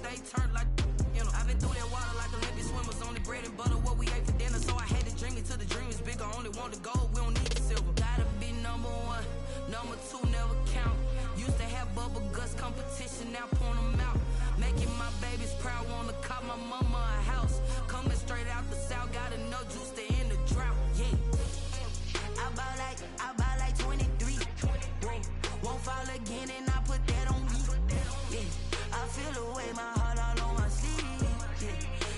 stay turned like, you know. I've been through that water like Olympic swimmers, only bread and butter, what we ate for dinner. So I had to dream it till the dream is bigger. Only want the gold, we don't need the silver. Gotta be number one, number two never count. Used to have bubble guts competition, now point them out. Making my babies proud, wanna call my mama a house. Coming straight out the south, got enough juice to end the drought. Yeah. I bought like 23. Won't fall again and I put that on me. Yeah. I feel the way, my heart all on my sleeve. Yeah.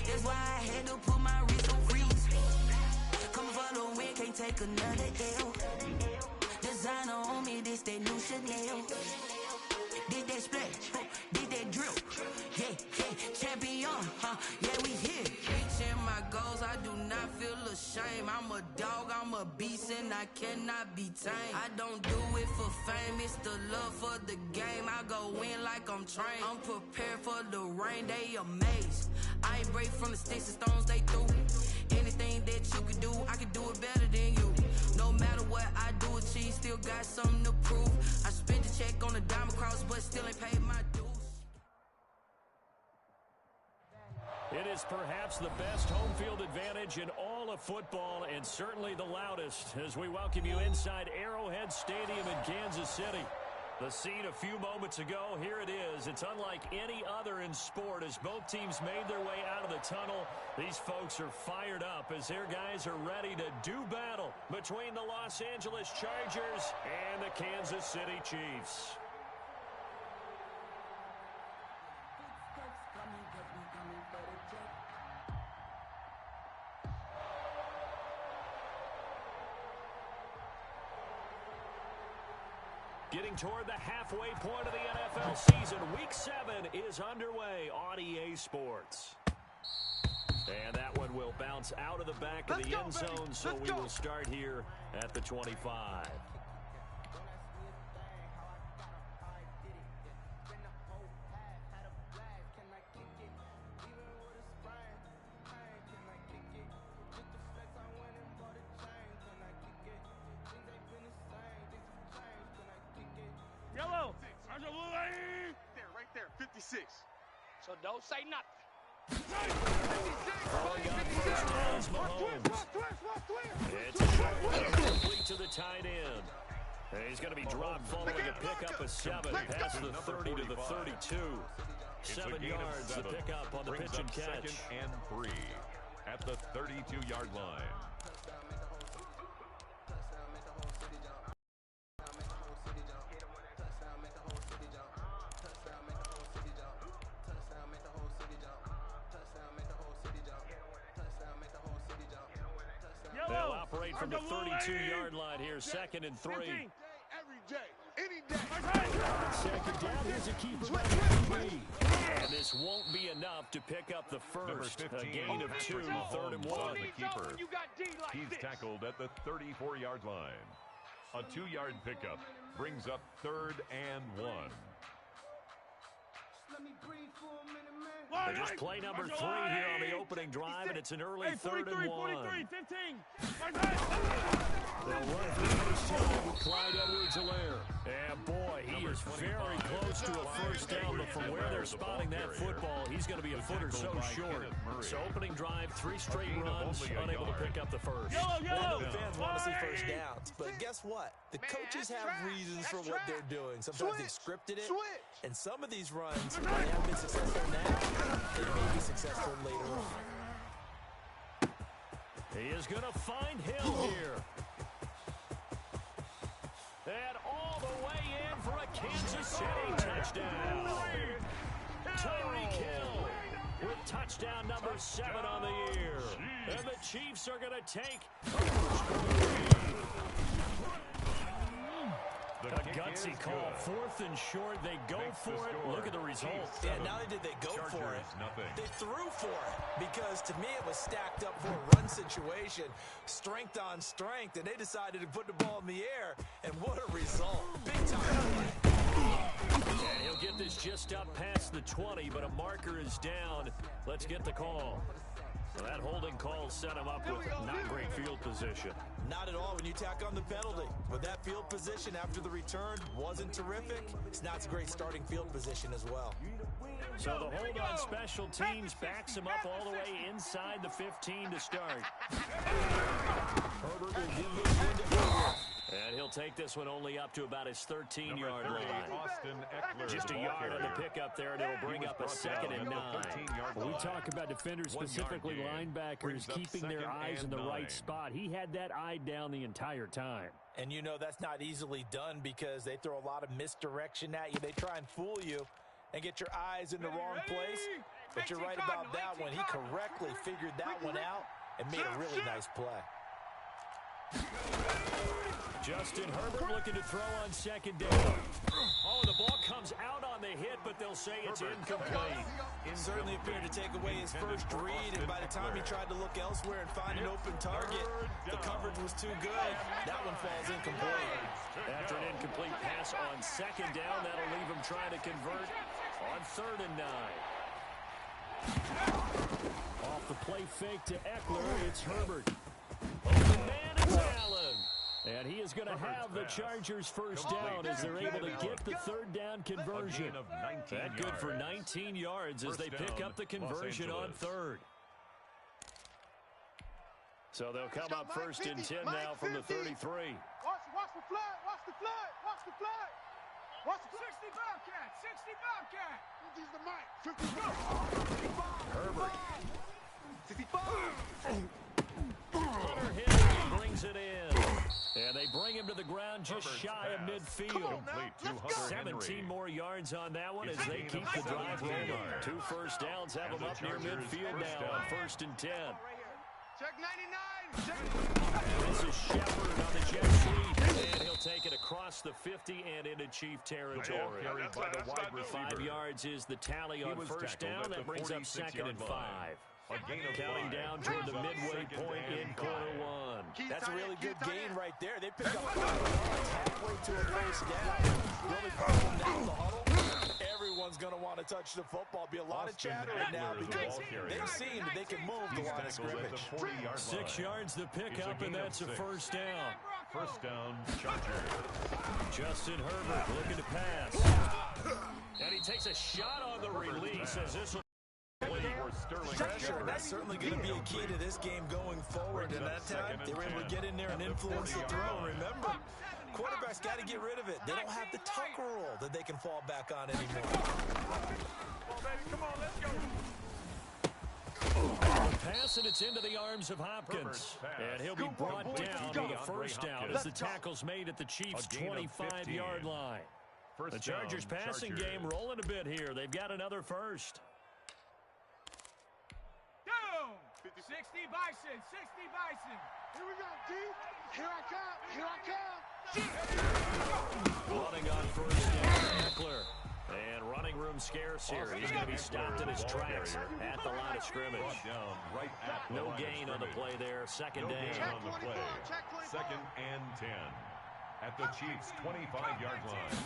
That's why I had to put my wrist on freeze. Coming for the win, can't take another L. Designer on me, this that new Chanel. Did that splash, did that drip. Yeah, champion, yeah, we here. Reaching my goals, I do not feel ashamed. I'm a dog, I'm a beast, and I cannot be tamed. I don't do it for fame, it's the love for the game. I go in like I'm trained. I'm prepared for the rain, they amazed. I ain't break from the sticks and stones they threw. Anything that you can do, I can do it better than you. No matter what I do achieve, still got something to prove. I spent the check on the diamond cross, but still ain't paid my dues. It is perhaps the best home field advantage in all of football, and certainly the loudest, as we welcome you inside Arrowhead Stadium in Kansas City. The scene a few moments ago, here it is. It's unlike any other in sport as both teams made their way out of the tunnel. These folks are fired up as their guys are ready to do battle between the Los Angeles Chargers and the Kansas City Chiefs. Getting toward the halfway point of the NFL season, Week 7 is underway on EA Sports. And that one will bounce out of the back of the end zone, so we will start here at the 25. Yellow! Right there, 56. So don't say nothing. It's a short one, complete to the tight end. He's going to be dropped following a pickup of 7 past the 30 to the 32. 7 yards, the pickup on the pitch and catch. 2nd and 3 at the 32-yard line. They'll operate from the 32-yard line here, 2nd and 3. Every day, any day. Second down, here's a keeper by the QB. And this won't be enough to pick up the first. A gain of 2, 3rd and 1. The keeper. He's tackled at the 34-yard line. A 2-yard pickup brings up 3rd and 1. They're just play number 3 here on the opening drive, and it's an early 3rd and 1. 43, 15. They'll run through this time with Clyde Edwards-Helaire. And boy, he is very close to a first down, but from where they're spotting that football, he's going to be a foot or so short. So opening drive, 3 straight runs, unable to pick up the first. I know the fans want to see first downs, but guess what? The coaches have reasons for what they're doing. Sometimes they've scripted it, and some of these runs, they haven't been successful now, they may be successful later on. He is going to find Hill here. And all the way in for a Kansas City touchdown. Tyreek Hill with touchdown number 7 on the year. And the Chiefs are going to take a first lead. A gutsy call, 4th and short. They go for it. Look at the result. Yeah, not only did they go for it, they threw for it. Because to me, it was stacked up for a run situation, strength on strength, and they decided to put the ball in the air. And what a result. Big time play. And he'll get this just up past the 20, but a marker is down. Let's get the call. Well, that holding call set him up with not great field position. Not at all when you tack on the penalty. But that field position after the return wasn't terrific. It's not a great starting field position as well. So the hold on special teams backs him up all the way inside the 15 to start. Herbert will give this one to Eckler. And he'll take this one only up to about his 13-yard line. Just a yard on the pickup there, and it'll bring up a 2nd and 9. Well, we talk about defenders, specifically linebackers, keeping their eyes in the right spot. He had that eye down the entire time. And you know that's not easily done because they throw a lot of misdirection at you. They try and fool you and get your eyes in the wrong place. But you're right about that one. He correctly figured that one out and made a really nice play. Justin Herbert looking to throw on 2nd down. Oh, the ball comes out on the hit, but they'll say it's incomplete. Certainly appeared to take away his first read, and by the time he tried to look elsewhere and find an open target, the coverage was too good. That one falls incomplete. After an incomplete pass on 2nd down, that'll leave him trying to convert on 3rd and 9. Off the play fake to Eckler, it's Herbert. Open man, it's Allen. And he is going to have the Chargers first down as they're able to get the 3rd down conversion. That good for 19 yards as they pick up the conversion on 3rd. So they'll come up 1st and 10 now from the 33. Watch the flag, watch the flag, watch the flag. Watch the 60 Bobcat, 60 Bobcat. Herbert. Hunter Henry brings it in. And they bring him to the ground just shy of midfield. 17 more yards on that one as they keep the drive rolling. 2 first downs have them up near midfield now on 1st and 10. Check 99. This is Shepard on the jet sweep. And he'll take it across the 50 and into Chief territory. 5 yards is the tally on first down. That brings up 2nd and 5. Counting down toward the midway point in quarter 1. That's a really good gain right there. They pick up 5 yards halfway to a first down. Really problem now in the huddle. Everyone's going to want to touch the football. Be a lot of chatter right now because they've seen that they can move the line of scrimmage. 6 yards the pickup, and that's a first down. First down, Chargers. Justin Herbert looking to pass. And he takes a shot on the release as this will pressure, and that's certainly going to be a key to this game going forward. And that time, they were able to get in there and influence the throw. Remember, quarterbacks got to get rid of it. They don't have the tuck rule that they can fall back on anymore. Come on, let's go. Pass, and it's into the arms of Hopkins. And he'll be brought down with a first down as the tackle's made at the Chiefs' 25-yard line. The Chargers passing game rolling a bit here. They've got another first. 60 Bison, 60 Bison. Here we go, D. Here I come. Running on first down, Eckler. And running room scarce here. He's going to be stopped in his tracks at the line of scrimmage. No gain on the play there. 2nd down. On the play. 2nd and 10. At the Chiefs' 25-yard line.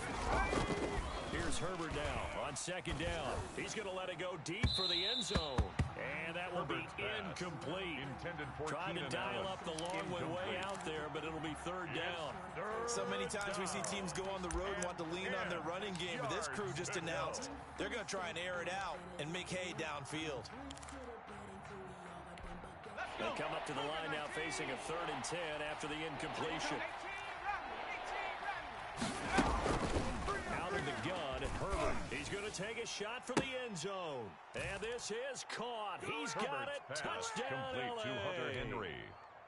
Here's Herbert now on 2nd down. He's going to let it go deep for the end zone. And that will be incomplete. Trying to dial up the long way out there, but it'll be 3rd down. So many times we see teams go on the road and want to lean on their running game, but this crew just announced they're going to try and air it out and make hay downfield. They come up to the line now facing a 3rd and 10 after the incompletion. Out of the gun, Herbert. He's going to take a shot for the end zone. And this is caught. He's got it. Touchdown, LA. To Hunter Henry.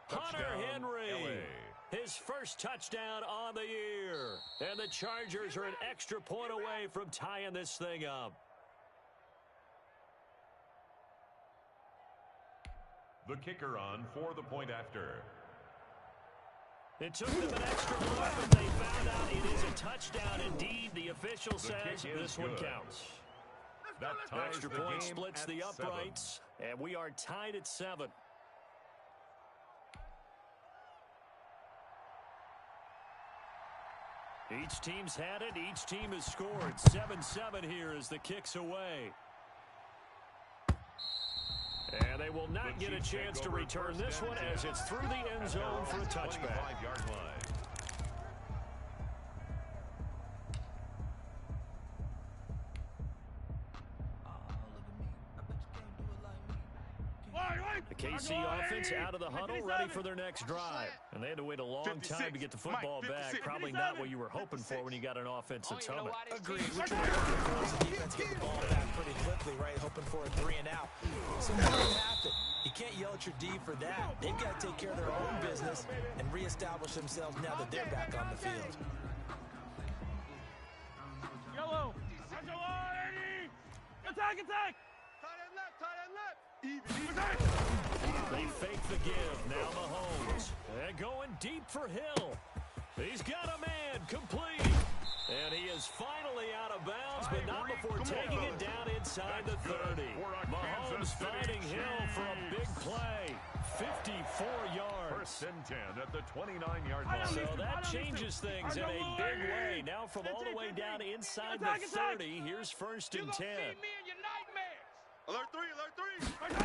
Hunter Henry. His first touchdown on the year. And the Chargers are an extra point away from tying this thing up. The kicker on for the point after. It took them an extra point, but they found out it is a touchdown indeed. The official says this one counts. That extra point splits the uprights, and we are tied at 7. Each team's had it. Each team has scored. 7-7 here as the kick's away. And they will not get a chance to return this one as it's through the end zone for a touchback. The KC offense out of the huddle, ready for their next drive. And they had to wait a long time to get the football back. Probably not what you were hoping for when you got an offense that's humming. Agreed. What you're looking for is the defense get the ball back pretty quickly, right? Hoping for a 3 and out. So what can happen? You can't yell at your D for that. They've got to take care of their own business and reestablish themselves now that they're back on the field. Yellow. Attack, attack. Tight end left, tight end left. They fake the give. Now Mahomes. And going deep for Hill. He's got a man. Complete. And he is finally out of bounds, but not before taking it down inside the 30. Mahomes finding Hill for a big play. 54 yards. First and 10 at the 29-yard line. So that changes things in a big way. Now from all the way down inside the 30, here's first and 10. Alert 3, alert 3.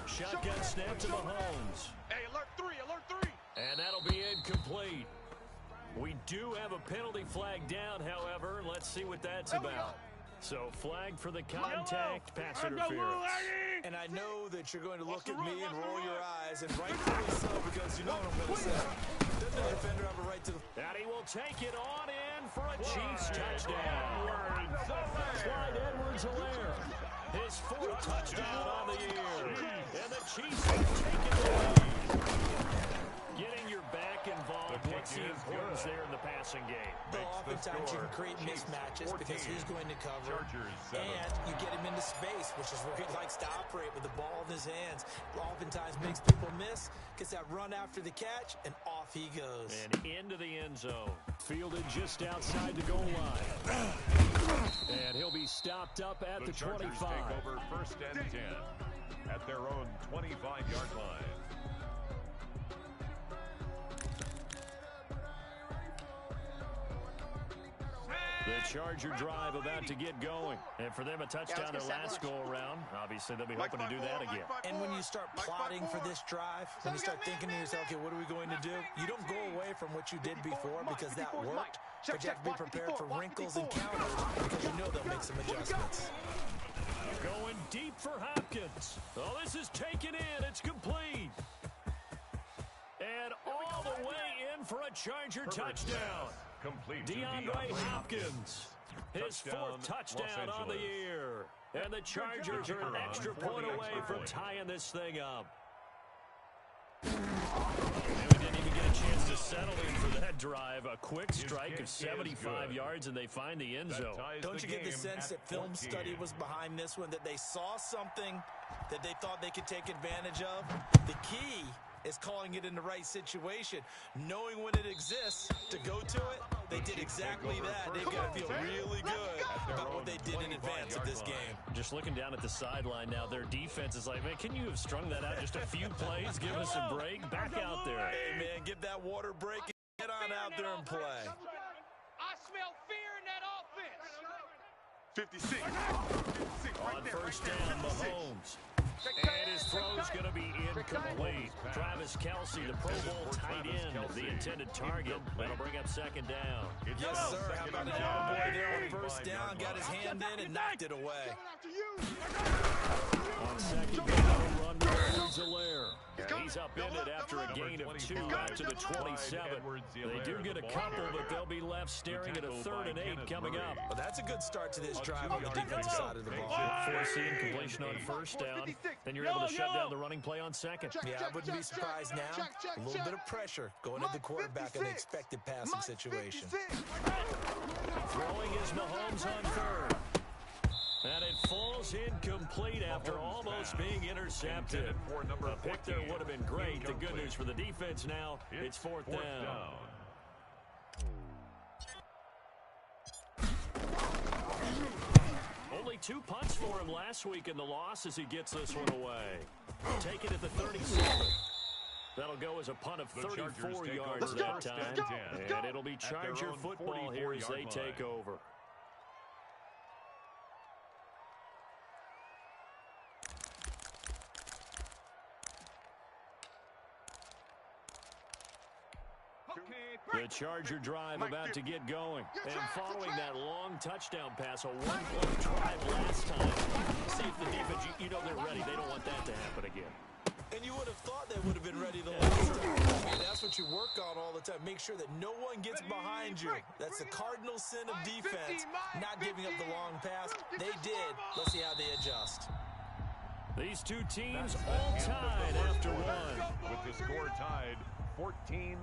Shotgun snap to Mahomes. Hey, alert 3, alert 3. And that'll be incomplete. We do have a penalty flag down, however. Let's see what that's about. So flag for the contact, pass interference. And I know that you're going to look at me and roll your eyes, and rightfully so, because you know what I'm going to say. Doesn't the defender have a right to the... And he will take it on in for a Chiefs touchdown. Clyde Edwards-Helaire. His 4th touchdown on the year. And the Chiefs have taken the lead. Getting your back involved, what's the importance there in the passing game? Well, oftentimes you can create mismatches because he's going to cover, and you get him into space, which is where he likes to operate with the ball in his hands. Oftentimes makes people miss, gets that run after the catch, and off he goes. And into the end zone. Fielded just outside the goal line. And he'll be stopped up at the 25. Take over first and 10 at their own 25-yard line. The Charger drive about to get going. And for them, a touchdown their last go-around. Obviously, they'll be hoping to do that again. And when you start plotting for this drive, when you start thinking to yourself, okay, what are we going to do? You don't go away from what you did before because that worked, but you have to be prepared for wrinkles and counters because you know they'll make some adjustments. Going deep for Hopkins. Oh, this is taken in. It's complete. And all the way in for a Charger touchdown. Complete DeAndre Hopkins, his 4th touchdown on the year. And the Chargers are an extra point away from tying this thing up. And we didn't even get a chance to settle in for that drive. A quick strike of 75 yards, and they find the end zone. Don't you get the sense that film study was behind this one, that they saw something that they thought they could take advantage of? The key is calling it in the right situation, knowing when it exists to go to it. They did exactly that. They've got to feel really good about what they did in advance of this game. Just looking down at the sideline now, their defense is like, man, can you have strung that out just a few plays? Give us a break. Back out there. Hey, man, give that water break and get on out there and play. I smell fear in that offense. 56. On first down, Mahomes. And his throw's going to be incomplete. Travis Kelce, the Pro Bowl tight end, the intended target. That'll bring up second down. Yes, sir. How about an attaboy there on first down? Got his hand in and knocked it away. On second down, run by Edwards-Helaire. He's upended after a gain of 2 out to the 27. They do get a couple, but they'll be left staring at a 3rd and 8 coming up. Well, that's a good start to this drive on the defensive side of the ball. Forcing completion on first down. Then you're able to shut down the running play on second. Yeah, I wouldn't be surprised now. A little bit of pressure going at the quarterback in the expected passing situation. Throwing is Mahomes on 3rd. And it falls incomplete after almost being intercepted. A pick there would have been great. The good news for the defense now, it's 4th down. Only 2 punts for him last week in the loss as he gets this one away. Take it at the 37. That'll go as a punt of 34 yards that time. And it'll be Charger football here as they take over. The Charger drive about to get going. And following that long touchdown pass, a one-play drive last time. See if the defense, you know they're ready. They don't want that to happen again. and make sure that no one gets behind you. That's the cardinal sin of defense, not giving up the long pass. They did. Let's see how they adjust. These two teams all tied after one. With the score tied 14-14.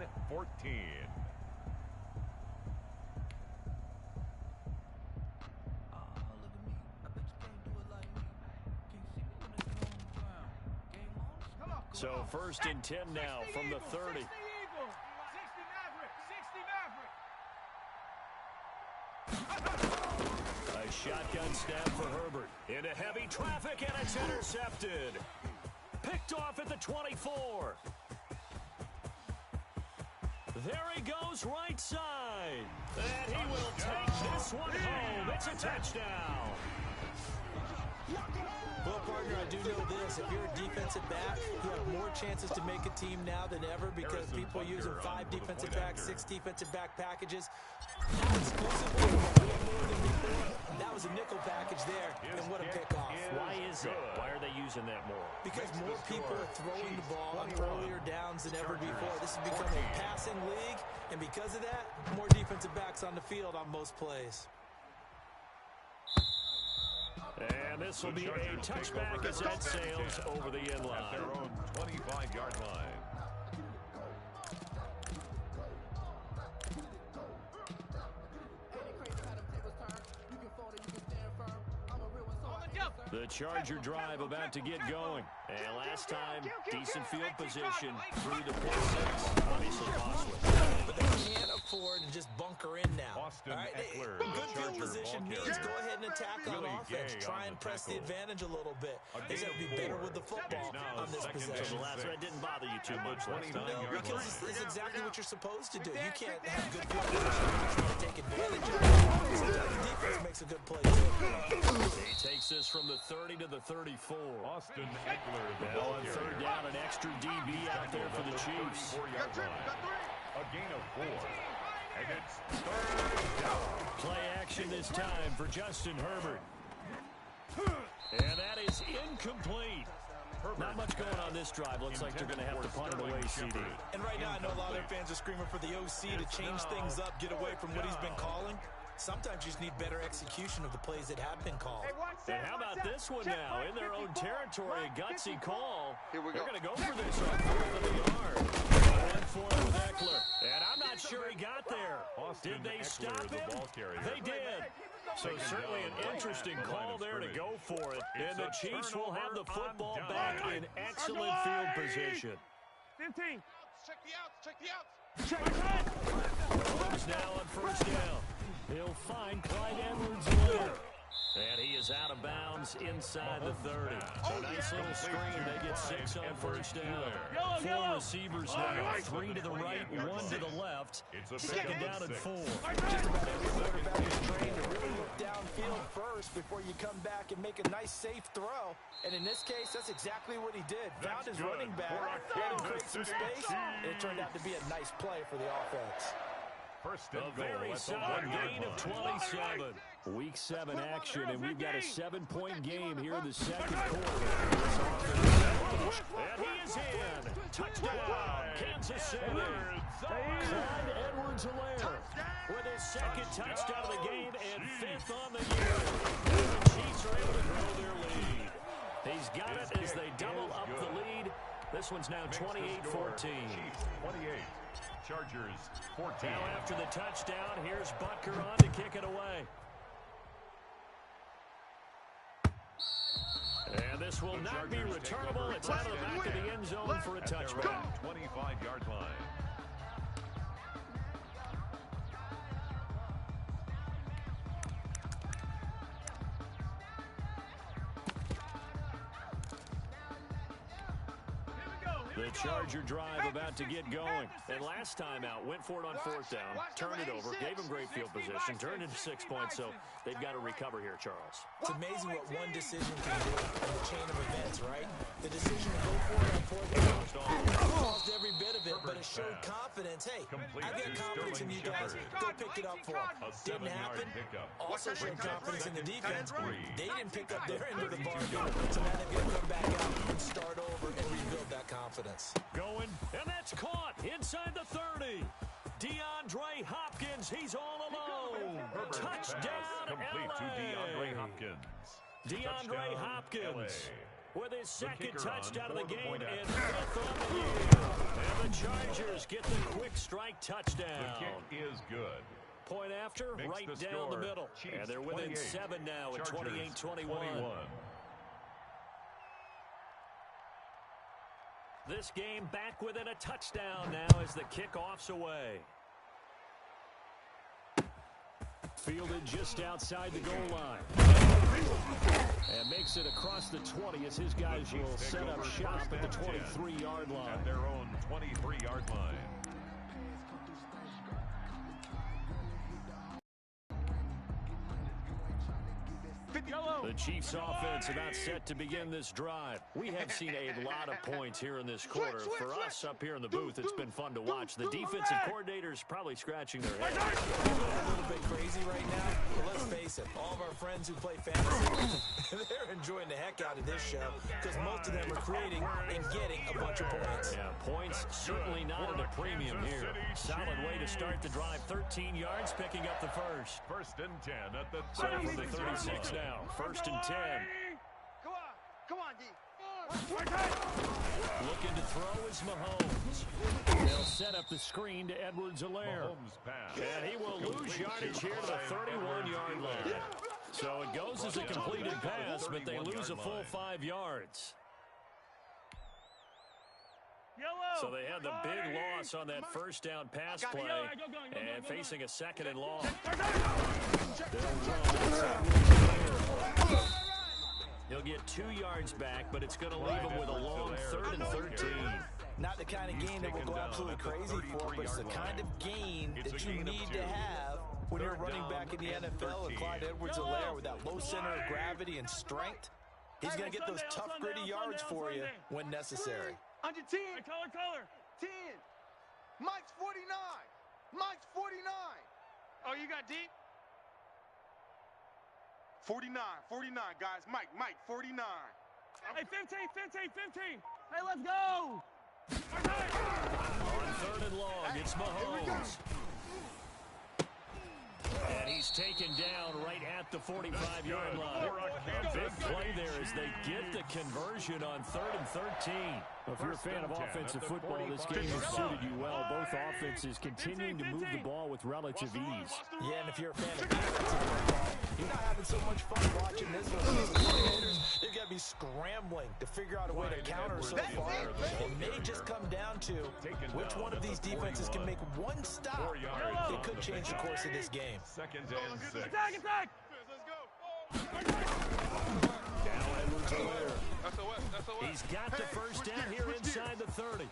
So 1st and 10 now from the 30. A shotgun snap for Herbert. Into heavy traffic, and it's intercepted. Picked off at the 24. There he goes, right side. And he will take this one home. It's a touchdown. Well, partner, I do know this. If you're a defensive back, you have more chances to make a team now than ever because people are using 5 defensive backs, 6 defensive back packages. Not exclusively, but way more than before. That was a nickel package there, and what a pickoff. Why is it? Why are they using that more? Because more people are throwing the ball on earlier downs than ever before. This has become a passing league, and because of that, more defensive backs on the field on most plays. And this will be a touchback as that sails over the end line. At their own 25-yard line. The Charger drive about to get going. And last time, decent field position through the pick six. Obviously costly. But they can't afford to just bunker in now. Austin right? Eckler, Good field position means go ahead and attack on Really offense. Try and press the advantage a little bit. They got to be better with the football on this possession. That didn't bother you too much last time. No, because it's exactly what you're supposed to do. You can't have good field position and try to take advantage of it. Sometimes the defense makes a good play, too. He takes this from the 30 to the 34. Austin Eckler, the Now ball on carrier. 3rd down, an extra DB out there for the Chiefs. 34-yard line. A gain of 4. And it's 3rd down. Play action this time for Justin Herbert. And that is incomplete. Not much going on this drive. Looks like they're going to have to punt it away, CD. And right now, I know a lot of their fans are screaming for the OC to change things up, get away from what he's been calling. Sometimes you just need better execution of the plays that have been called. And how about this one now? In their own territory, a gutsy call. Here we They're go. going to go for this on 4th of the yard. Went for it with Eckler. And I'm not sure he got there. Did they stop him? They did. So certainly an interesting call there to go for it. And the Chiefs will have the football back in excellent field position. 15. Check the outs. Check the outs. Rams now on 1st down. He'll find Clyde Edwards-Helaire. And he is out of bounds inside the 30. A nice little screen. They get 6 on 1st down. 4 receivers now. 3 to the right, 1 to the left. 2nd down and 4. Just about every quarterback is trained to really look downfield first before you come back and make a nice, safe throw. And in this case, that's exactly what he did. Found his running back, let him create some space, and it turned out to be a nice play for the offense. A very solid gain of 27. Week 7 action, and we've got a 7-point game here in the 2nd quarter. And he is in. Touchdown, Kansas City. Clyde Edwards-Helaire with his 2nd touchdown of the game and 5th on the year. The Chiefs are able to grow their lead. He's got it as they double up the lead. This one's now 28-14. 28. Chargers 14. Now after the touchdown, here's Butker on to kick it away. And this will not be returnable. It's out of the back of the end zone for a touchback. 25-yard line. The Charger drive about to get going. And last time out, went for it on 4th down, turned it over, gave them great field position, turned into 6 points, so they've got to recover here, Charles. It's amazing what one decision can do in the chain of events, right? The decision to go for it on 4th down caused every bit of it, but it showed confidence. Hey, I've got confidence in you guys. Go pick it up for them. Didn't happen. Also showed confidence in the defense. They didn't pick up their end of the bargain, so now they've got to come back out and start over and rebuild that confidence. Going, and that's caught inside the 30. DeAndre Hopkins, he's all alone. Touchdown, complete LA. to DeAndre Hopkins. DeAndre Hopkins with his second touchdown of the game and after. 5th on the year. And the Chargers get the quick strike touchdown. The kick is good. Point after, Makes right the down score. the middle. Chiefs And they're within 28. 7 now at Chargers 28-21. 21. This game back within a touchdown now as the kickoff's away. Fielded just outside the goal line. And makes it across the 20 as his guys will set up shop at the 23-yard line. At their own 23-yard line. The Chiefs offense about set to begin this drive. We have seen a lot of points here in this quarter. For us up here in the booth, it's been fun to watch. The defensive coordinators probably scratching their heads. A little bit crazy right now, but let's face it, all of our friends who play fantasy, they're enjoying the heck out of this show because most of them are creating and getting a bunch of points. Yeah, points certainly not at a premium here. Solid way to start the drive. 13 yards, picking up the first. 1st and 10 at the So from the 36 now. 1st and 10. Come on, D. Looking to throw is Mahomes. They'll set up the screen to Edwards-Helaire. Mahomes pass. And he will lose yardage here to the 31-yard line. So it goes as a completed pass, but they lose a full 5 yards. So they had the big loss on that first down pass play and facing a 2nd and long. He'll get 2 yards back, but it's going to leave him with a long 3rd and 13. Not the kind of game that we'll go absolutely crazy for, but it's the kind of game that you need to have when you're running back in the NFL and Clyde Edwards-Helaire with that low center of gravity and strength. He's going to get those tough, gritty yards for you when necessary. Under 10. Color. 10. Mike's 49. Mike's 49. Oh, you got deep? 49, guys. Mike, 49. Hey, 15. Hey, let's go. On 3rd and long, it's Mahomes. And he's taken down right at the 45-yard line. A big play there as they get the conversion on 3rd and 13. If you're a fan of offensive football, this game has suited you well. Both offenses continuing to move the ball with relative ease. Yeah, and if you're a fan of defensive football, you're not having so much fun watching this one. These coordinators, they've got to be scrambling to figure out a way to counter so far. It may just come down to which one of these defenses can make one stop that could change the course of this game. 2nd and 6. Attack. Now Edwards-Helaire. SOS. He's got the first down here inside the 30.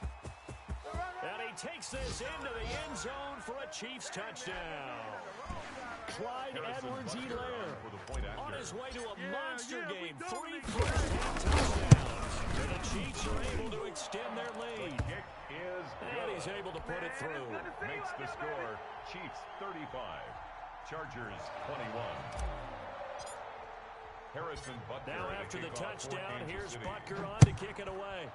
And he takes this into the end zone for a Chiefs touchdown. Clyde Edwards-Helaire on his way to a monster game. 3 first-half touchdowns. And the Chiefs are able to extend their lead. Kick is And he's able to put it through. Makes the score Chiefs 35, Chargers 21. Harrison Butker. Now to after the kick off for touchdown, Kansas here's City. Butker on to kick it away.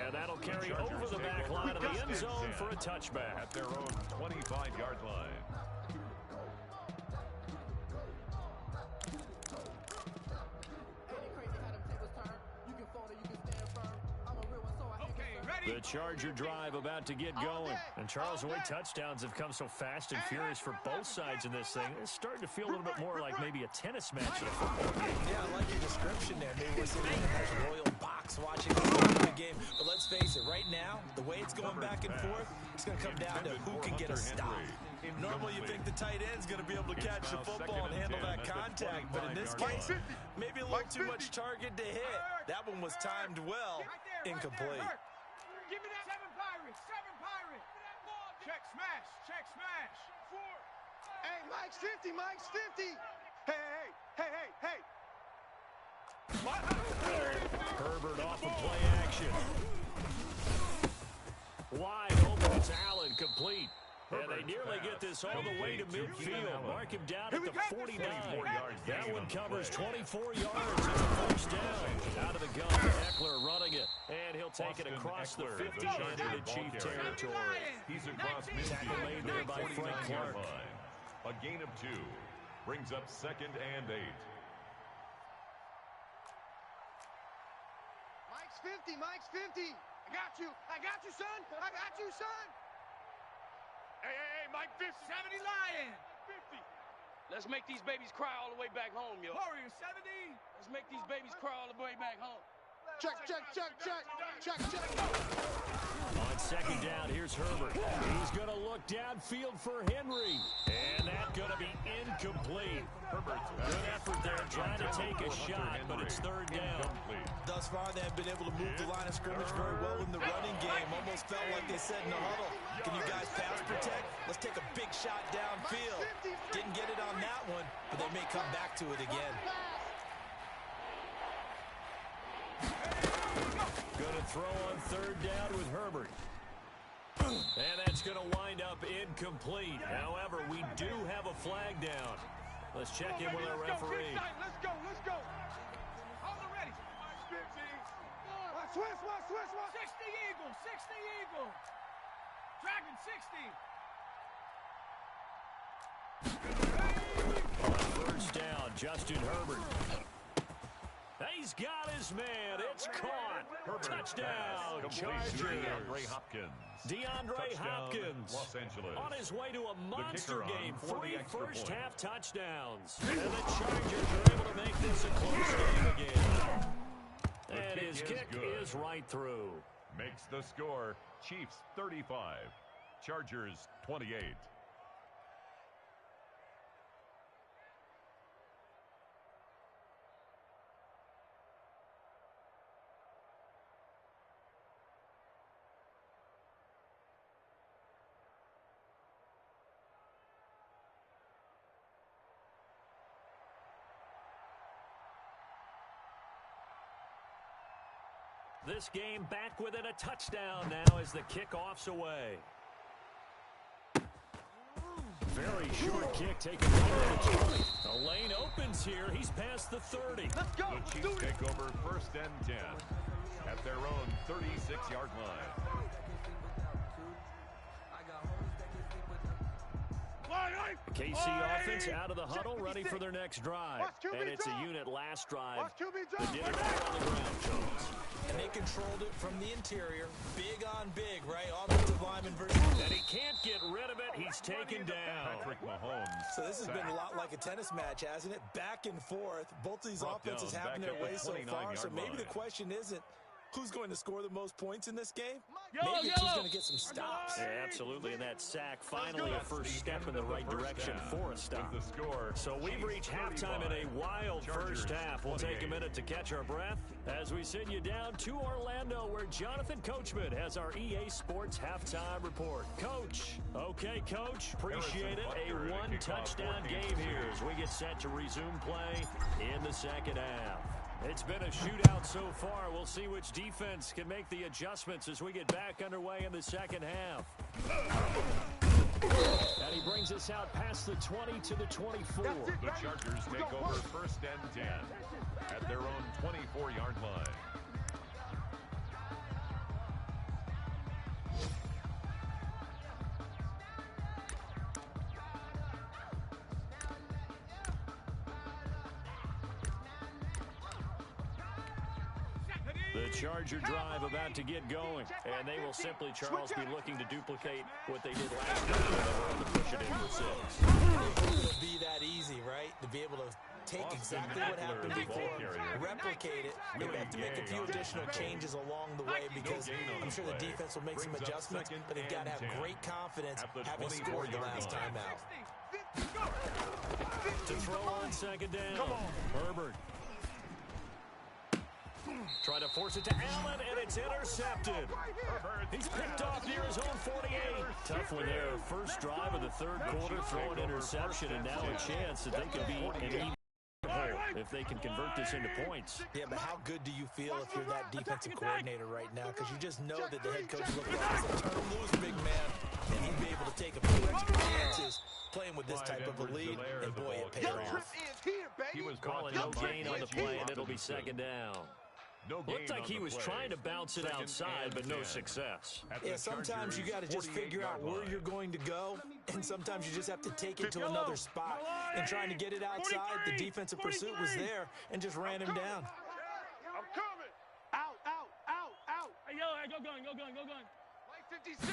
And that'll carry over the back line of the end zone for a touchback. At their own 25-yard line. The Charger drive about to get going. And Charles, the way touchdowns have come so fast and furious for both sides in this thing, it's starting to feel a little bit more like maybe a tennis match in a football game. Yeah, I like your description there. Maybe we're sitting in a royal box watching the game. But let's face it, right now, the way it's going back and forth, it's going to come down to who can get a stop. Normally you think the tight end's going to be able to catch the football and handle that contact, but in this case, maybe a little too much target to hit. That one was timed well, incomplete. Give me that. 7 Pirates. Check smash. 4. Hey, Mike's 50. Hey. Herbert off of play action. Wide open, it's Allen, complete. And they nearly get this all the way to midfield. Mark him down at the 49. That one covers 24 yards. It's a first down. Out of the gun, Eckler running it. And he'll take it across the 50 and into Chief territory. He's across Tackle made there by Frank Clark. A gain of 2. Brings up 2nd and 8. Mike's 50, Mike's 50. I got you, son. I got you, son. Hey, Mike 50. 70 Lion. 50. Let's make these babies cry all the way back home, yo. Warrior 70. Let's make these babies cry all the way back home. Check. On 2nd down, here's Herbert. He's going to look downfield for Henry. And that's going to be incomplete. Herbert's good effort there, trying to take a shot, but it's 3rd down. Thus far, they have been able to move the line of scrimmage very well in the running game. Almost felt like they said in the huddle, can you guys pass protect? Let's take a big shot downfield. Didn't get it on that one, but they may come back to it again. Going to throw on 3rd down with Herbert. And that's going to wind up incomplete. However, we do have a flag down. Let's check in with our referee. Let's go. Hold it ready. Swiss. 60 Eagle. Dragon 60. On 1st down, Justin Herbert. He's got his man. It's caught. Touchdown, Chargers. DeAndre Hopkins. Los Angeles. On his way to a monster game. 3 first-half touchdowns. And the Chargers are able to make this a close game again. And his kick is right through. Makes the score. Chiefs 35. Chargers 28. This game back within a touchdown now as the kickoff's away. Very short kick taken over the 20. The lane opens here. He's past the 30. Let's go. The Chiefs take over 1st and 10 at their own 36-yard line. KC offense out of the huddle, ready for their next drive. And it's a unit last drive that did it all on the ground, Jones. And they controlled it from the interior. Big on big, right? Offensive lineman versus... And he can't get rid of it. He's taken down. Patrick Mahomes. So this has been a lot like a tennis match, hasn't it? Back and forth. Both of these offenses having their way so far. So maybe the question isn't who's going to score the most points in this game? Maybe it's who's going to get some stops. Yeah, absolutely. And that sack, finally a first step in the right direction for a stop. So we've reached halftime in a wild first half. We'll take a minute to catch our breath as we send you down to Orlando, where Jonathan Coachman has our EA Sports halftime report. Coach. Okay, Coach. Appreciate it. A one-touchdown game here as we get set to resume play in the second half. It's been a shootout so far. We'll see which defense can make the adjustments as we get back underway in the second half. And he brings us out past the 20 to the 24. The Chargers take over 1st and 10 at their own 24-yard line. The Charger drive about to get going, and they will simply, Charles, be looking to duplicate what they did last time when they were able to push it in for 6. It'll be that easy, right? To be able to take exactly what happened before, replicate it. They have to make a few additional changes along the way because I'm sure the defense will make some adjustments, but they've got to have great confidence having scored the last time out. To throw on 2nd down, Herbert. Trying to force it to Allen, and it's intercepted. He's picked off near his own 48. Tough one there. First drive of the 3rd quarter, throw an interception, and now a chance that they could be an even if they can convert this into points. Yeah, but how good do you feel if you're that defensive coordinator right now? Because you just know that the head coach is looking at this turn loose, big man, and he'd be able to take a few extra chances playing with this type of a lead, and boy, it paid off. Your trip ends here, baby. He was Calling no gain on the play, and it'll be second down. Looked like he was trying to bounce it outside, but no success. Yeah, sometimes you got to just figure out where you're going to go, and sometimes you just have to take it to another spot. And trying to get it outside, the defensive pursuit was there and just ran him down. I'm coming. Out. Hey, yo, hey, go gun. Like 56.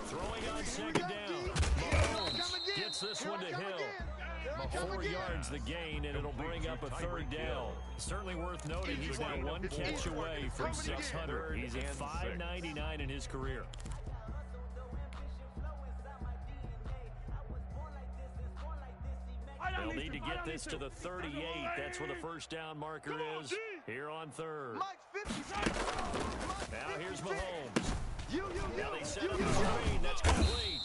Throwing on second down. Mahomes gets this one to Hill. 4 yards the gain, and it'll bring up a third down. Certainly worth noting he's now one catch away from 600. He's at 599 in his career. They'll need to get this to the 38. That's where the first down marker is here on third. Now here's Mahomes. Now they set up the screen. That's complete.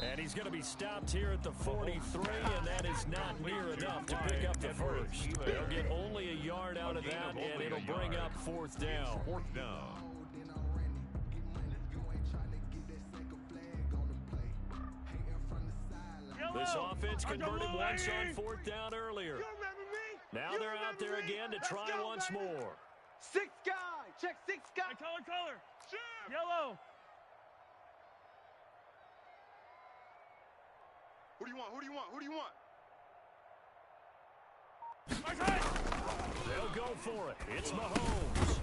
And he's going to be stopped here at the 43, and that is not near enough to pick up the first. They'll get only a yard out of that, and it'll bring up fourth down. This offense converted once on fourth down earlier. Now they're out there again to try once more. 6 guy. Check 6 guy. Hey, color. Yellow. Who do you want? They'll go for it. It's Mahomes.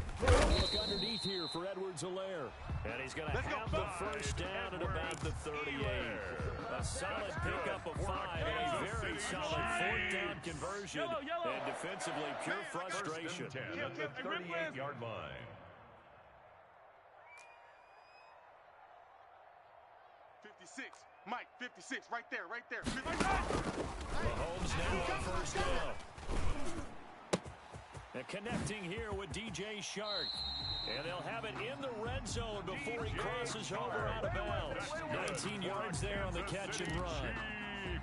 Look underneath here for Edwards-Helaire. And he's going to have the first down at about the 38. A solid pickup of 5 and a very solid fourth down conversion. And defensively, pure frustration. At the 38-yard line. 56. Mike, 56, right there. Mahomes now on first down. And connecting here with DJ Shark. And they'll have it in the red zone before he crosses over out of bounds. 19 yards there on the catch and run.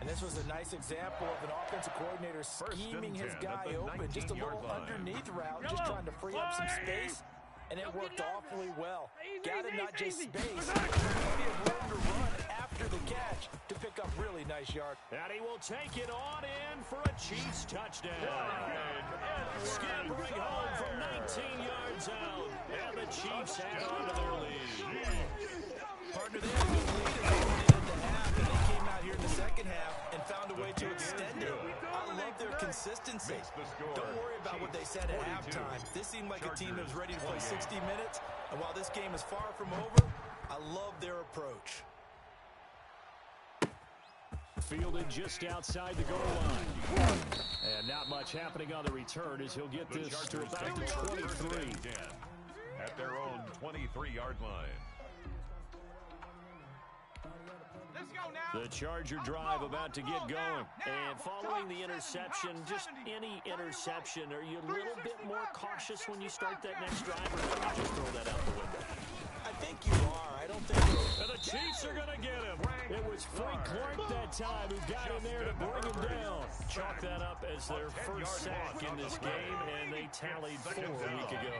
And this was a nice example of an offensive coordinator scheming his guy open. Just a little underneath route, just trying to free up some space. And it worked awfully well. Got him not just space, but room to run after the catch to pick up really nice yards. And he will take it on in for a Chiefs touchdown. Scampering home from 19 yards out. And the Chiefs add on to their lead. Partner, they had a good lead as they went into the half, and they came out here in the second half and found a way to extend it. I love their consistency. Don't worry about what they said at halftime. This seemed like a team that was ready to play 60 minutes, and while this game is far from over, I love their approach. Fielded just outside the goal line. And not much happening on the return as he'll get this to about the 23. At their own 23-yard line. The Charger drive about to get going. And following the interception, just any interception, are you a little bit more cautious when you start that next drive, or can you just throw that out the window? I think you are. I don't think... And the Chiefs are going to get him. It was Frank Clark that time who got in there to bring him down. Chalk that up as their first sack in this game, and they tallied 4 a week ago.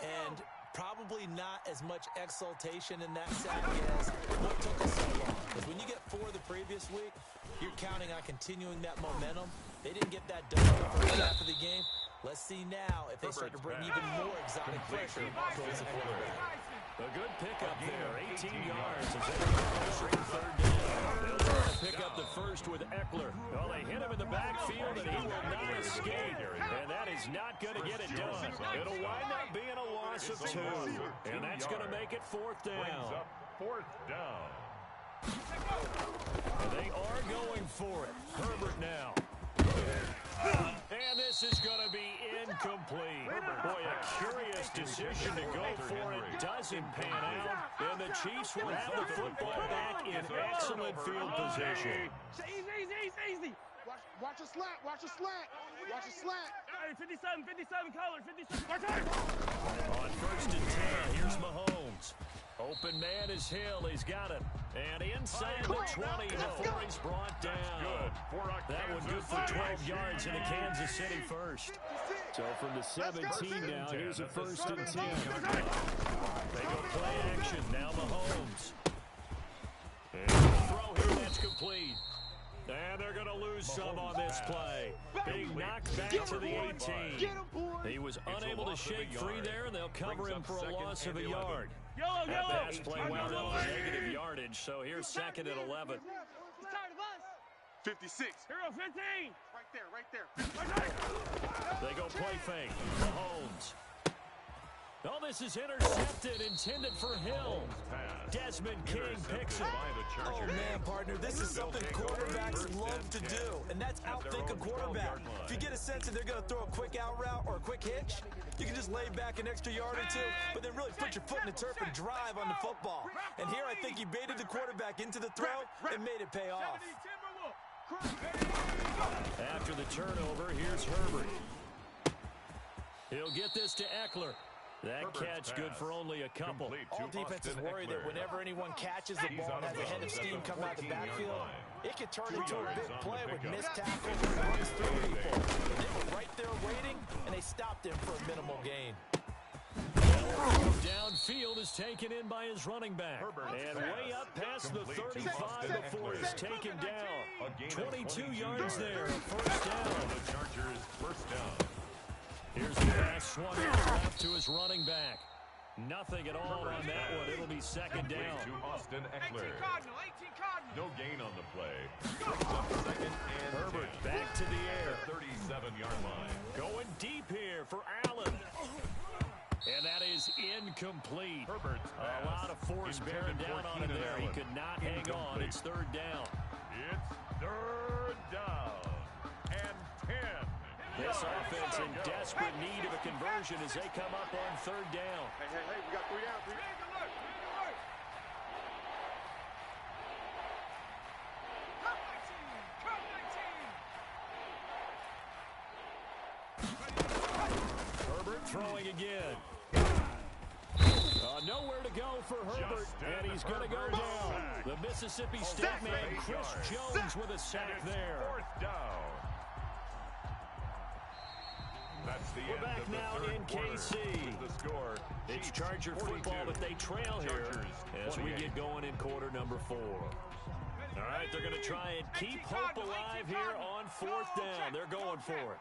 And probably not as much exultation in that sack as what took us so long. Because when you get 4 the previous week, you're counting on continuing that momentum. They didn't get that done in the first half of the game. Let's see now if they start to bring even more exotic pressure towards the quarterback. A good pickup there, 18 yards as they pressure in third down. They'll try to pick up the first with Eckler. Well, they hit him in the backfield, and he will not escape. And that is not going to get it done. It'll wind up being a loss of 2. And that's going to make it fourth down. Fourth down. They are going for it. Herbert now. And this is going to be incomplete. Boy, a curious decision to go for it. Doesn't pan out. And the Chiefs will have the football back in excellent field position. Easy. Watch a slant. Watch a slant. Hey, 57 color, 57. On first and 10, here's Mahomes. Open man is Hill. He's got it. And inside the 20 before he's brought down. That one good for 12 yards into Kansas City first. So from the 17 now, here's a first and 10. They go play action. Now Mahomes. And the throw here, that's complete. And they're going to lose some on this play. Being knocked back to the 18. He was unable to shake free there, and they'll cover him for a loss of a yard. That pass play wound up with negative yardage, so here's second and 11. 56. Hero 15. Right there. They go play fake. Mahomes. Oh, this is intercepted, intended for Hill. Desmond King picks it. Oh, man, partner, this is something quarterbacks love to do, and that's outthink a quarterback. If you get a sense that they're going to throw a quick out route or a quick hitch, you can just lay back an extra yard or two, but then really put your foot in the turf and drive on the football. And here I think he baited the quarterback into the throw and made it pay off. After the turnover, here's Herbert. He'll get this to Eckler. That catch good for only a couple. All defenses worry that whenever anyone catches the ball and has a head of steam come out of the backfield, it could turn into a big play with missed tackles and runs through people. They were right there waiting, and they stopped him for a minimal gain. Downfield is taken in by his running back. And way up past the 35 before he's taken down. 22 yards there, first down. The Chargers first down. Here's the pass swung left to his running back. Nothing at all on that one. It'll be second down. To Austin Eckler. 18 Cardinal. No gain on the play. Brings up second and Herbert back to the air. 37-yard line. Going deep here for Allen. And that is incomplete. A lot of force bearing down on him there. He could not hang on. It's third down. It's third down. And 10. This offense in desperate need of a conversion as they come up on third down. Hey, we got 3 down. 3 Herbert throwing again. Nowhere to go for Herbert, and he's going to go down. The Mississippi State man, Chris Jones, with a sack there. Fourth down. That's the We're back now in KC. The score. It's Charger football, but they trail here as we get going in quarter number 4. All right, they're going to try and keep hope alive here on fourth down. They're going for it.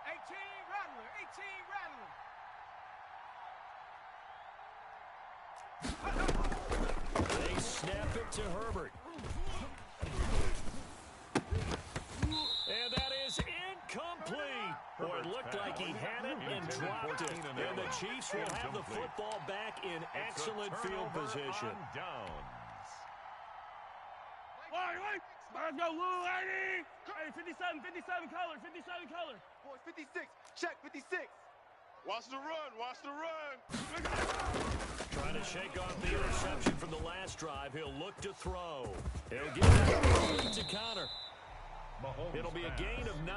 18 Rattler. 18 Rattler. They snap it to Herbert. And that is incomplete. Boy, it looked like he had it and dropped it. And the Chiefs will have the football back in excellent field position. Wait. Let's go, Lou, lady. Hey, 57 color. Boys, 56. Check, 56. Watch the run. Trying to shake off the interception from the last drive. He'll look to throw. He'll get it to Connor. It'll be a gain of 9.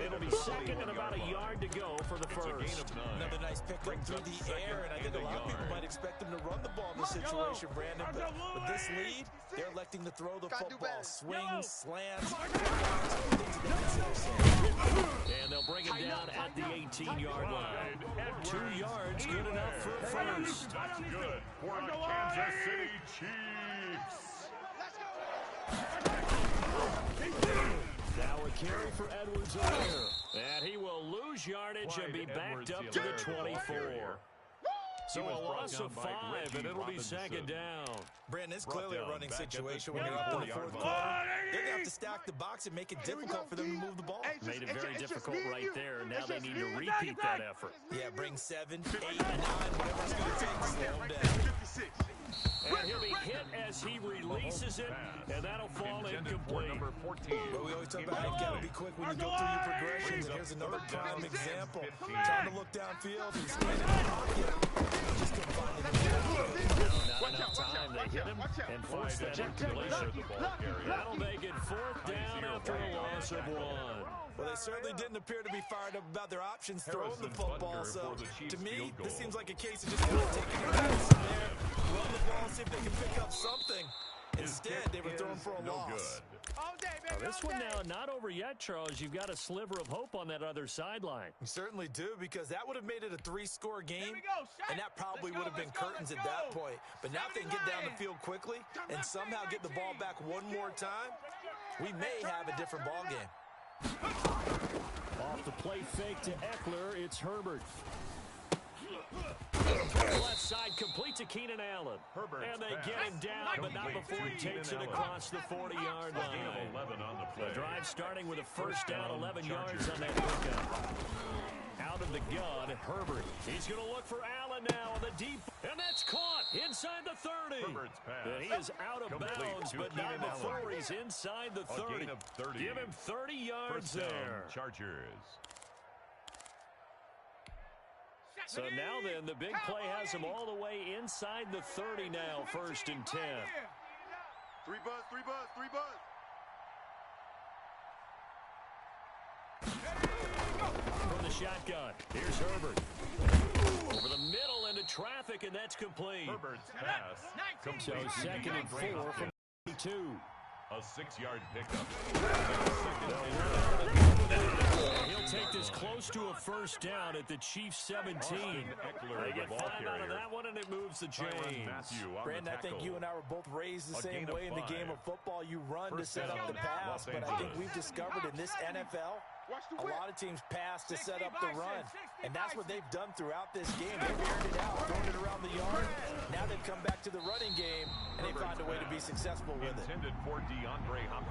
It'll be second and about a yard to go for the first. Another nice pickup through the air, and I think a lot of people might expect them to run the ball in this situation, Brandon. But with this lead, they're electing to throw the football. Swings, slants. And they'll bring him down at the 18-yard line. 2 yards, good enough for a first. That's good for the Kansas City Chiefs. Now a carry for Edwards-Helaire. And he will lose yardage and be backed up to the 24. So a loss of 5, and it'll be second down. Brandon, it's clearly a running situation when you're up in the fourth quarter. They're going to have to stack the box and make it difficult for them to move the ball. Made it very difficult right there. Now they need to repeat that effort. Yeah, bring 7, 8, 9, whatever it's going to take to slow them down. And he'll be hit as he releases it, and that'll fall incomplete. But we always talk about how you got to be quick when you go through your progressions. And here's another prime example. Trying to look downfield and stand in the pocket. Just couldn't find it. Not enough time. They hit him and force that incompletion. That'll make it fourth down after a loss of 1. Well, they certainly didn't appear to be fired up about their options throwing the football. So, to me, this seems like a case of just kind of taking their hands from there, run the ball, see if they can pick up something. Instead, they were throwing for a loss. This one now not over yet, Charles. You've got a sliver of hope on that other sideline. You certainly do, because that would have made it a 3-score game, and that probably would have been curtains at that point. But now if they can get down the field quickly and somehow get the ball back one more time, we may have a different ball game. Off the play fake to Eckler, it's Herbert. Left side complete to Keenan Allen. And they get him down, but not before he takes it across the 40-yard line. The drive starting with a first down, 11 yards on that pickup. Out of the gun, Herbert. He's going to look for Allen now on the deep. And that's caught inside the 30. And he is out of bounds, but not before he's inside the 30. Give him 30 yards there. Chargers. So now then, the big play has him all the way inside the 30 now, 1st and 10. 3 buzz, 3 buzz, 3 buzz. From the shotgun, here's Herbert. Over the middle into traffic, and that's complete. Herbert's pass. So 2nd and 4 from 2. A 6-yard pickup. He'll take this close to a first down at the Chiefs 17. They get 5 out of that one, and it moves the chains. Brandon, I think you and I were both raised the same way in the game of football. You run to set up the pass, but I think we've discovered in this NFL, a lot of teams pass to set up the run, and that's what they've done throughout this game. They've aired it out, thrown it around the yard. Now they've come back to the running game, and they find a way to be successful with it.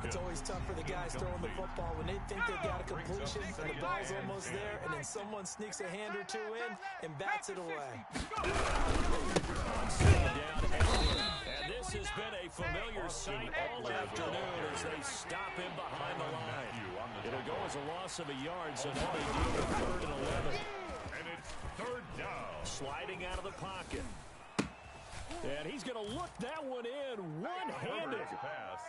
It's always tough for the guys throwing the football when they think they've got a completion and the ball's almost there, and then someone sneaks a hand or two in and bats it away. And this has been a familiar sight all afternoon as they stop him behind the line. It'll go as a loss of a yard, so now they deal with 3rd and 11. And it's 3rd down. Sliding out of the pocket. And he's going to look that one in one-handed.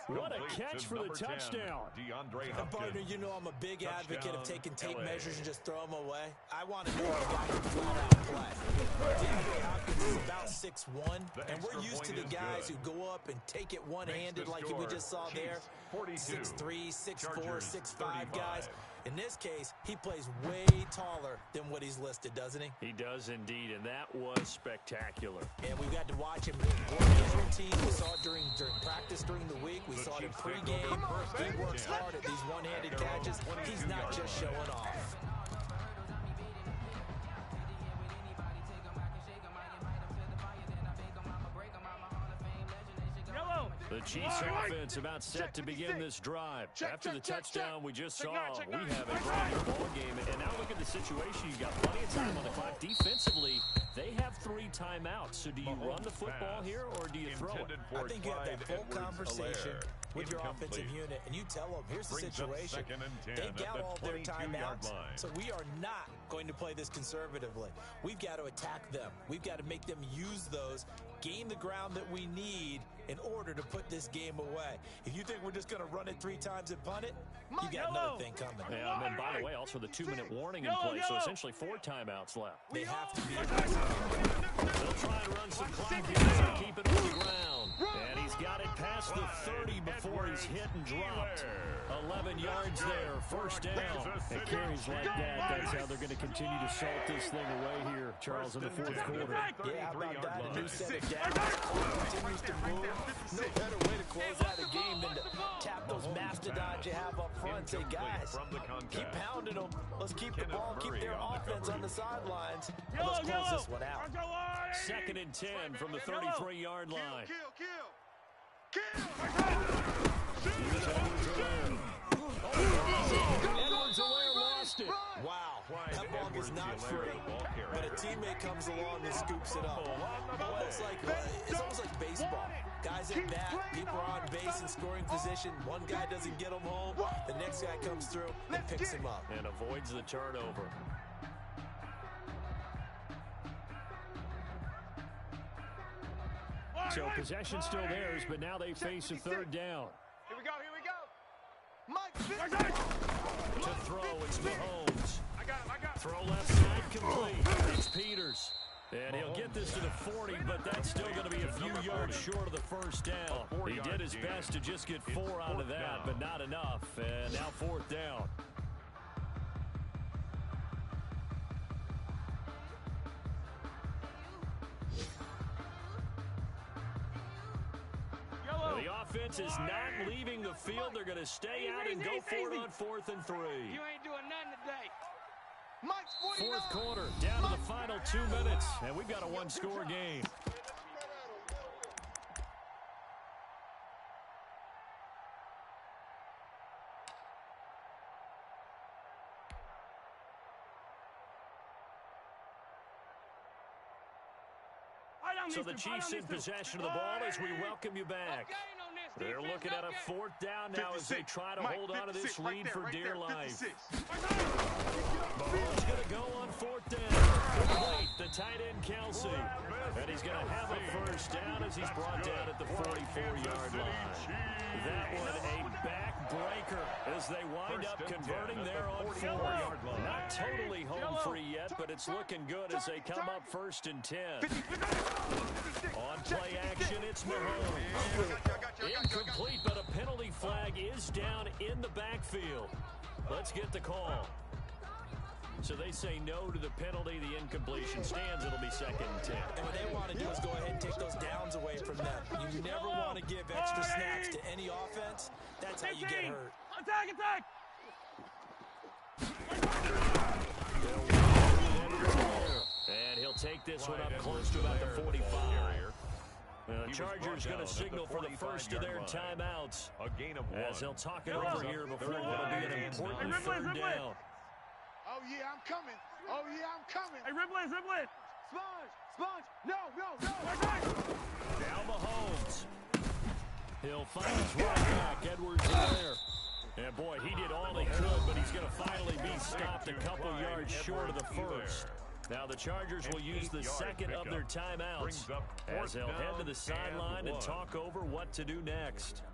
What a catch for the touchdown. And partner, you know I'm a big advocate of taking tape measures and just throw them away. I want to know if the guy can flat out play. DeAndre Hopkins is about 6'1", and we're used to the guys who go up and take it one-handed like we just saw there. 6'3", 6'4", 6'5" guys. In this case, he plays way taller than what he's listed, doesn't he? He does indeed, and that was spectacular. And we've got to watch him work his routine. We saw it during practice during the week. We saw it in pregame. He works hard at these one-handed catches. He's not just showing off. The Chiefs offense about set to begin this drive. After the touchdown we just saw, we have a brand new ball game. And now look at the situation. You've got plenty of time on the clock. Defensively, they have 3 timeouts. So do you run the football here or do you throw it? I think you have that full conversation with your offensive unit, and you tell them, here's the situation. They've got all their timeouts, so we are not going to play this conservatively. We've got to attack them. We've got to make them use those, gain the ground that we need in order to put this game away. If you think we're just going to run it 3 times and punt it, you got another thing coming. Yeah, and then, by the way, also the 2-minute warning in place, so essentially 4 timeouts left. They have to be. They'll try and run some clock here to keep it on the ground. And he's got it past the 30 before he's hit and dropped. 11 yards there, first down. It carries like that. That's how they're going to continue to salt this thing away here, Charles, in the 4th quarter. Yeah, how about that? A new set of downs. Continues to move. No better way to close out a game than to tap those mastodons you have up front. Say, guys, keep pounding them. Let's keep the ball, keep their offense on the sidelines, and let's close this one out. 2nd and 10 from the 33-yard line. Edwards-Helaire lost it. Wow, that ball is not free, but a teammate comes along and scoops it up. It's almost like baseball. Guys at bat, people are on base in scoring position. One guy doesn't get him home. The next guy comes through and picks him up. And avoids the turnover. So possession still theirs, but now they face a 3rd down. Here we go, here we go. Mike, to throw, it's Mahomes. I got him. Throw left side complete. It's Peters. And he'll get this to the 40, but that's still going to be a few yards short of the first down. He did his best to just get 4 out of that, but not enough. And now 4th down. The offense is not leaving the field. They're going to stay out and go for it on 4th and 3. You ain't doing nothing today. Mike's 49. 4th quarter, down to the final 2 minutes, and we've got a one-score game. So the Chiefs in possession of the ball as we welcome you back. They're looking at a 4th down now as they try to hold on to this lead for dear life. Ball's going to go on 4th down. Complete, the tight end Kelsey. And he's going to have a first down as he's brought down at the 44-yard line. That one a back-breaker as they wind up converting there on 4th. Not totally home free yet, but it's looking good as they come up 1st and 10. On play action, it's Mahomes. Incomplete, but a penalty flag is down in the backfield. Let's get the call. So they say no to the penalty. The incompletion stands. It'll be 2nd and 10. And what they want to do is go ahead and take those downs away from them. You never want to give extra snaps to any offense. That's how you get hurt. Attack! And he'll take this one up close to about the 45. The Chargers going to signal for the first of their timeouts. As they'll talk it over here before what will be an important 3rd down. Oh, yeah, I'm coming. Oh, yeah, I'm coming. Hey, Ripley. Sponge. No. Now Mahomes. He'll find his right back. Edwards in there. And, boy, he did all he could, but he's going to finally be stopped a couple yards short of the first. Now the Chargers will use the 2nd of their timeouts as they'll head to the sideline and talk over what to do next.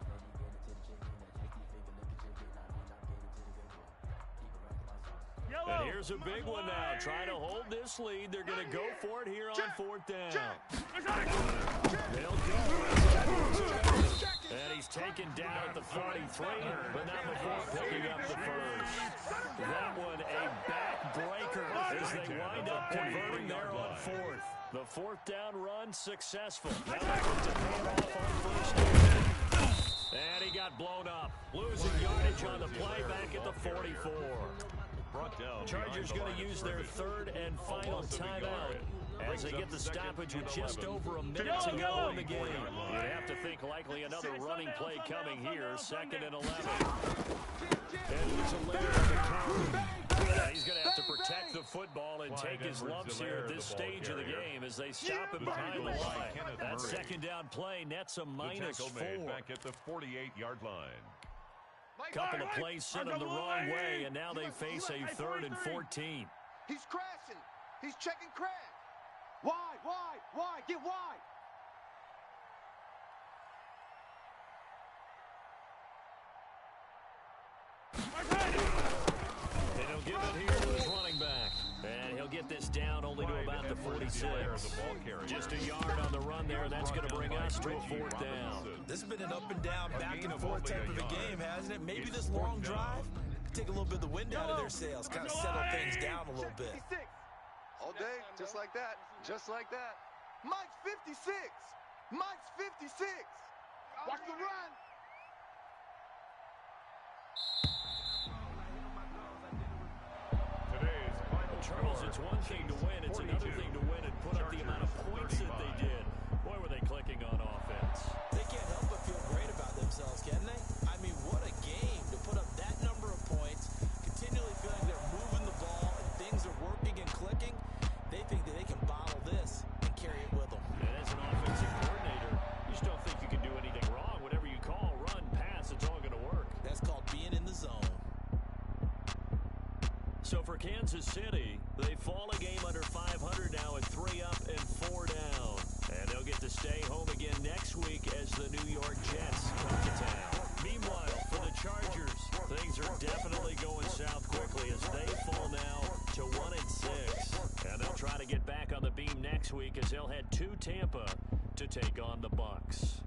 And here's a big one now. Trying to hold this lead. They're going to go for it here on 4th down. They'll go. And he's taken down at the 43, but not before picking up the first. That one a back-breaker as they wind up converting there on 4th. The 4th down run successful. Now they look to pay it off on 1st down. And he got blown up. Losing yardage on the play back at the 44. Chargers going to use their 3rd and final timeout as they get the stoppage with just over a minute to go in the game. You'd have to think likely another running play coming here, 2nd and 11. Edwards a later in the count. He's going to have to protect the football and take his lumps here at this stage of the game as they stop him behind the line. That 2nd down play nets a -4. Back at the 48-yard line. Couple of plays sent him the wrong way, and now they face a 3rd and 14. He's crashing. He's checking crash. Wide. Get wide. They don't give it here to his running back. And he'll get this down only to about the 46. Just a yard on the run there, and that's going to bring us to a 4th down. This has been an up and down, back and forth type of a game, hasn't it? Maybe this long drive take a little bit of the wind out of their sails, kind of settle things down a little bit. All day, just like that. Mike's 56. Watch the run. Charles, it's one thing to win. It's another thing to win and put up the amount of points that they did. Boy, were they clicking on offense. They can't help but feel great about themselves, can they? I mean, what a game to put up that number of points, continually feeling they're moving the ball and things are working and clicking. They think that they can bottle this and carry it with them. And as an offensive coordinator, you just don't think you can do anything wrong. Whatever you call, run, pass, it's all going to work. That's called being in the zone. So for Kansas City, they fall a game under 500 now at 3 up and 4 down. And they'll get to stay home again next week as the New York Jets come to town. Meanwhile, for the Chargers, things are definitely going south quickly as they fall now to 1-6. And they'll try to get back on the beam next next week as they'll head to Tampa to take on the Bucs.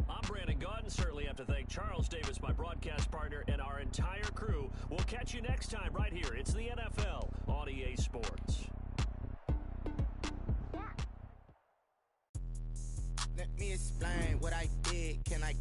I'm Brandon Gaudin. Certainly have to thank Charles Davis, my broadcast partner, and our entire crew. We'll catch you next time right here. It's the NFL on EA Sports. Let me explain what I did. Can I